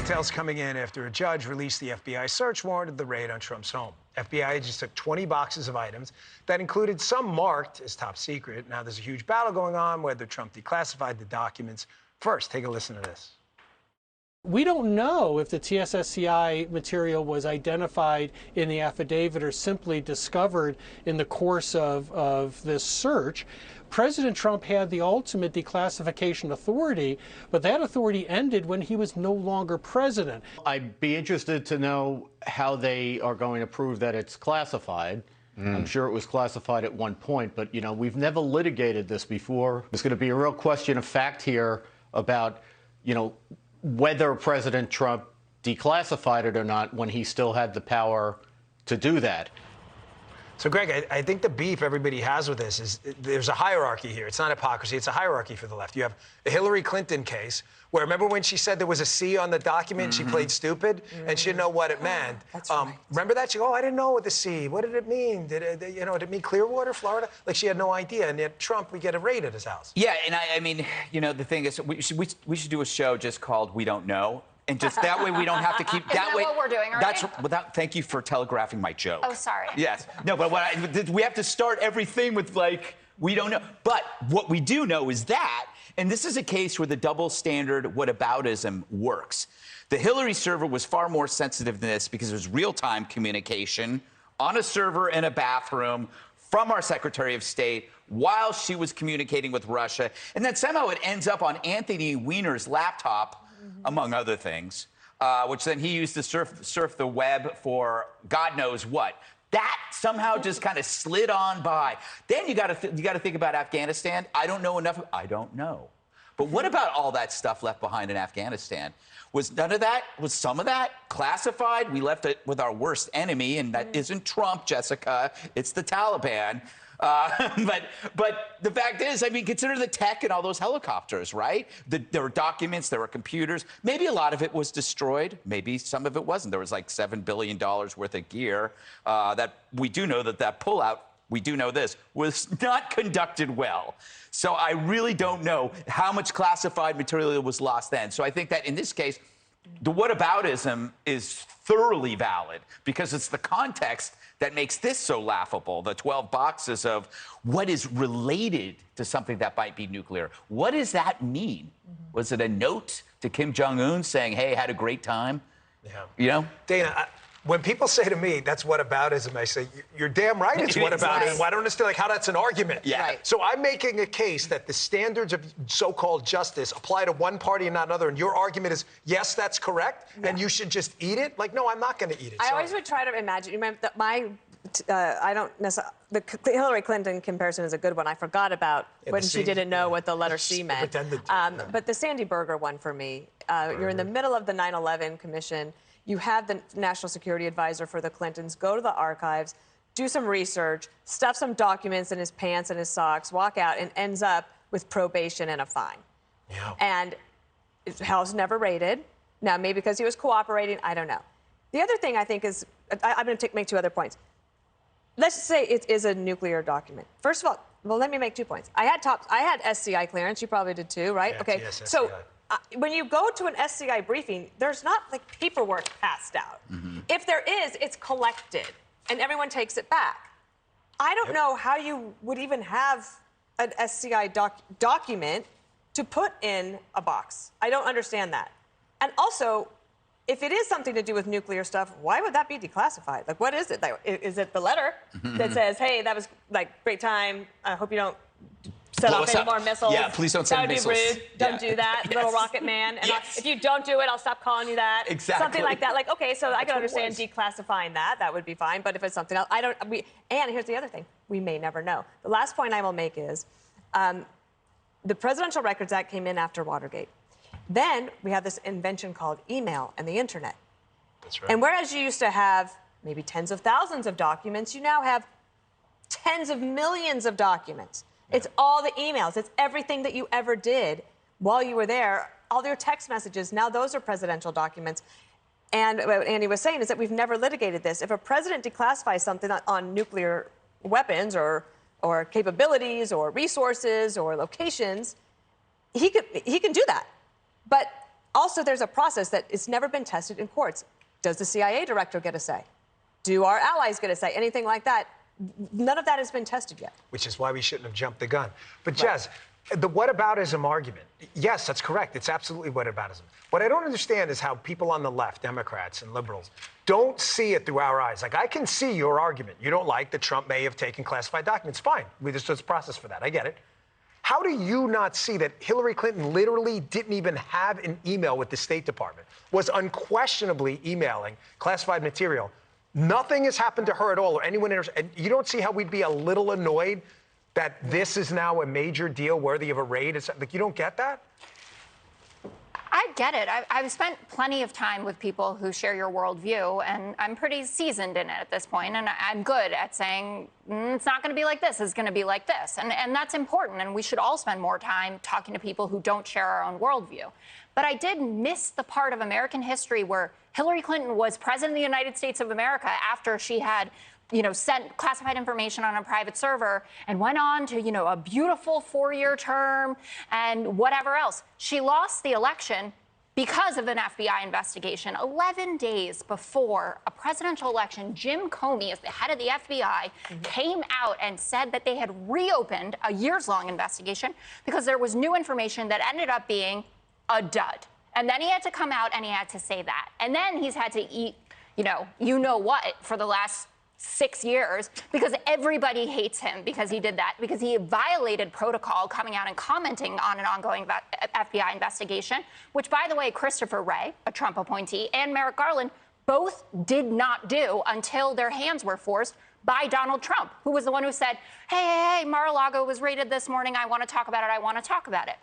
Details coming in after a judge released the FBI search warrant of the raid on Trump's home. FBI just took 20 boxes of items that included some marked as top secret. Now there's a huge battle going on whether Trump declassified the documents. First, take a listen to this. We don't know if the TSSCI material was identified in the affidavit or simply discovered in the course of this search. President Trump had the ultimate declassification authority, but that authority ended when he was no longer president. I'd be interested to know how they are going to prove that it's classified. I'm sure it was classified at one point, but, you know, we've never litigated this before. There's going to be a real question of fact here about, you know, whether President Trump declassified it or not when he still had the power to do that. So, Greg, I think the beef everybody has with this is there's a hierarchy here. It's not hypocrisy. It's a hierarchy for the left. You have a Hillary Clinton case where, remember when she said there was a C on the document, she played stupid, and she didn't know what it meant. That's right. Remember that? She go, oh, I didn't know what the C. What did it mean? Did it mean Clearwater, Florida? Like, she had no idea. And yet Trump, we get a raid at his house. Yeah, and I mean, you know, the thing is, we should do a show just called We Don't Know. And just that way we don't have to keep... Isn't that what we're doing already? Thank you for telegraphing my joke. Oh, sorry. Yes. No, but we have to start everything with, like, we don't know. But what we do know is that, and this is a case where the double standard whataboutism works. The Hillary server was far more sensitive than this because it was real-time communication on a server in a bathroom from our Secretary of State while she was communicating with Russia. And then somehow it ends up on Anthony Weiner's laptop, among other things, which then he used to surf the web for God knows what. That somehow just kind of slid on by. Then you got to think about Afghanistan. I don't know enough. I don't know. But what about all that stuff left behind in Afghanistan? Was none of that? Was some of that classified? We left it with our worst enemy, and that isn't Trump, Jessica. It's the Taliban. But the fact is, I mean, consider the tech and all those helicopters, right? There were documents, there were computers. Maybe a lot of it was destroyed. Maybe some of it wasn't. There was like $7 billion worth of gear that we do know that pullout, we do know this, was not conducted well. So I really don't know how much classified material was lost then. So I think that in this case, the whataboutism is thoroughly valid because it's the context that makes this so laughable, the 12 boxes of what is related to something that might be nuclear. What does that mean? Was it a note to Kim Jong-un saying, hey, had a great time? Yeah. You know? Dana, when people say to me, that's whataboutism, I say, you're damn right it's whataboutism. Right. I don't understand like how that's an argument. Yeah. Right. So I'm making a case that the standards of so-called justice apply to one party and not another, and your argument is, yes, that's correct, and you should just eat it? Like, no, I'm not going to eat it. I always would try to imagine. You remember that I don't necessarily. The Hillary Clinton comparison is a good one. I forgot about when she didn't know what the letter C meant. But the Sandy Berger one for me. You're in the middle of the 9/11 Commission. You have the National Security Advisor for the Clintons go to the archives, do some research, stuff some documents in his pants and his socks, walk out, and ends up with probation and a fine. Yeah. And his house never raided. Now, maybe because he was cooperating, I don't know. The other thing I think is, I'm going to make two other points. Let's say it is a nuclear document. First of all, well, let me make 2 points. I had SCI clearance. You probably did too, right? Yeah, okay. TSSCI. So when you go to an SCI briefing, there's not like paperwork passed out. If there is, it's collected, and everyone takes it back. I don't know how you would even have an SCI document to put in a box. I don't understand that. And also, if it is something to do with nuclear stuff, why would that be declassified? Like, what is it? Like, is it the letter that says, hey, that was, like, great time. I hope you don't set off any more missiles. Yeah, please don't send missiles. That would be rude. Don't do that, little rocket man. And if you don't do it, I'll stop calling you that. Exactly. Something like that. Like, okay, so I can understand declassifying that. That would be fine. But if it's something else, and here's the other thing. We may never know. The last point I will make is the Presidential Records Act came in after Watergate. Then we have this invention called email and the internet. That's right. And whereas you used to have maybe tens of thousands of documents, you now have tens of millions of documents. Yeah. It's all the emails. It's everything that you ever did while you were there. All your text messages, now those are presidential documents. And what Andy was saying is that we've never litigated this. If a president declassifies something on nuclear weapons or capabilities or resources or locations, he can do that. But Also, there's a process that it's never been tested in courts. Does the CIA director get a say? Do our allies get a say? Anything like that? None of that has been tested yet. Which is why we shouldn't have jumped the gun. But Jez, the whataboutism argument, yes, that's correct. It's absolutely whataboutism. What I don't understand is how people on the left, Democrats and liberals, don't see it through our eyes. Like, I can see your argument. You don't like that Trump may have taken classified documents. Fine. There's a process for that. I get it. How do you not see that Hillary Clinton literally didn't even have an email with the State Department, was unquestionably emailing classified material? Nothing has happened to her at all or anyone else. And you don't see how we'd be a little annoyed that this is now a major deal worthy of a raid? It's, like, you don't get that? I get it. I've spent plenty of time with people who share your worldview, and I'm pretty seasoned in it at this point, and I'm good at saying, it's not going to be like this, it's going to be like this. And that's important, and we should all spend more time talking to people who don't share our own worldview. But I did miss the part of American history where Hillary Clinton was president of the United States of America after she had sent classified information on a private server and went on to, a beautiful 4-year term and whatever else. She lost the election because of an FBI investigation. 11 days before a presidential election, Jim Comey, as the head of the FBI, came out and said that they had reopened a years-long investigation because there was new information that ended up being a dud. And then he had to come out and he had to say that. And then he's had to eat, you know what, for the last 6 years, because everybody hates him because he did that, because he violated protocol coming out and commenting on an ongoing FBI investigation, which, by the way, Christopher Wray, a Trump appointee, and Merrick Garland both did not do until their hands were forced by Donald Trump, who was the one who said, hey, Mar-a-Lago was raided this morning. I want to talk about it. I want to talk about it.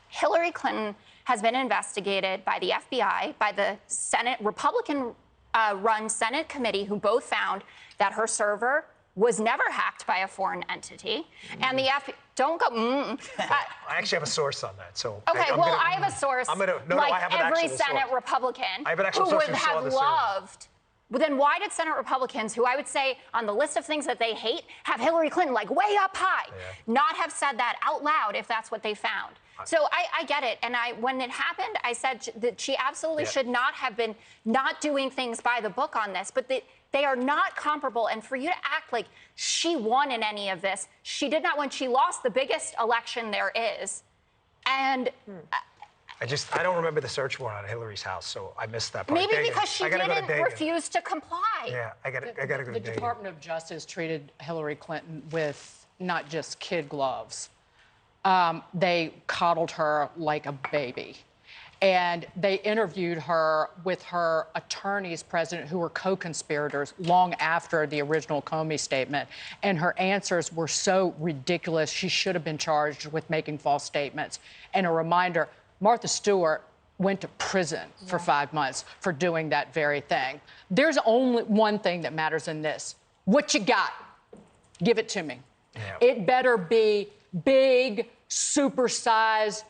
Hillary Clinton has been investigated by the FBI, by the Senate Republican run Senate committee, who both found that her server was never hacked by a foreign entity. And the don't go. I actually have a source on that. So okay, I have a source. I have every Senate source. Republican I have an actual who source would have loved. Well, then why did Senate Republicans, who I would say on the list of things that they hate, have Hillary Clinton like way up high, not have said that out loud if that's what they found? So I get it. And when it happened, I said that she absolutely should not have been not doing things by the book on this, but they are not comparable. And for you to act like she won in any of this, she did not win. She lost the biggest election there is. And I don't remember the search warrant on Hillary's house, so I missed that part. Maybe because she didn't refuse to comply. Yeah, I got to go to The Department of Justice treated Hillary Clinton with not just kid gloves. They coddled her like a baby. And they interviewed her with her attorneys, president, who were co-conspirators long after the original Comey statement. And her answers were so ridiculous, she should have been charged with making false statements. And a reminder, Martha Stewart went to prison for 5 months for doing that very thing. There's only one thing that matters in this. What you got? Give it to me. Yeah. It better be big, super-sized,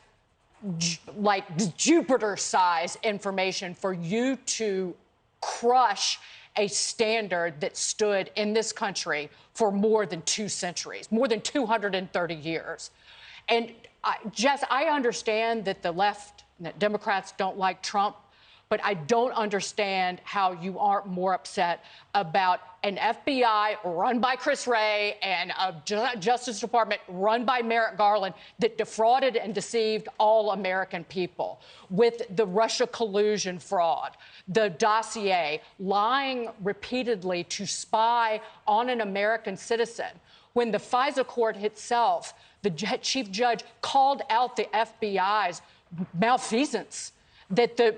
like Jupiter-sized information for you to crush a standard that stood in this country for more than 2 centuries, more than 230 years. And Jess, I understand that the left, that Democrats don't like Trump, but I don't understand how you aren't more upset about an FBI run by Chris Wray and a Justice Department run by Merrick Garland that defrauded and deceived all American people with the Russia collusion fraud, the dossier, lying repeatedly to spy on an American citizen. When the FISA court itself, the chief judge called out the FBI's malfeasance, that the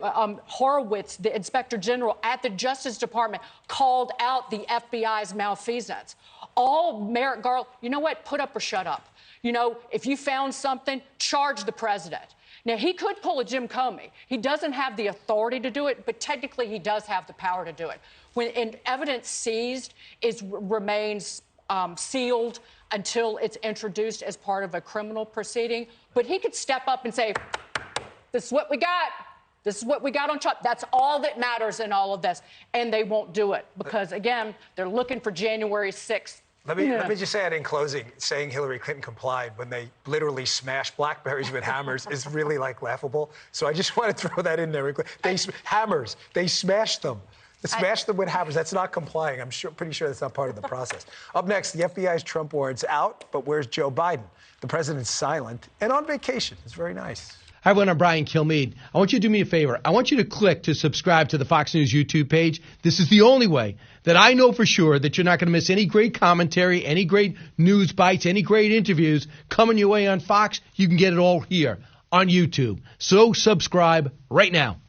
Horowitz, the inspector general at the Justice Department, called out the FBI's malfeasance. All Merrick Garland, you know what? Put up or shut up. If you found something, charge the president. Now, he could pull a Jim Comey. He doesn't have the authority to do it, but technically he does have the power to do it. When evidence seized remains sealed until it's introduced as part of a criminal proceeding, but he could step up and say, this is what we got. This is what we got on Trump. That's all that matters in all of this. And they won't do it because, again, they're looking for January 6th Let me just say it in closing. Saying Hillary Clinton complied when they literally smashed BlackBerries with hammers is really like laughable. So I just want to throw that in there. Hammers. They smashed them. They smashed them with hammers. That's not complying. I'm pretty sure that's not part of the process. Up next, the FBI's Trump warrant's out, but where's Joe Biden? The president's silent and on vacation. It's very nice. Hi, everyone. I'm Brian Kilmeade. I want you to do me a favor. I want you to click to subscribe to the Fox News YouTube page. This is the only way that I know for sure that you're not going to miss any great commentary, any great news bites, any great interviews coming your way on Fox. You can get it all here on YouTube. So subscribe right now.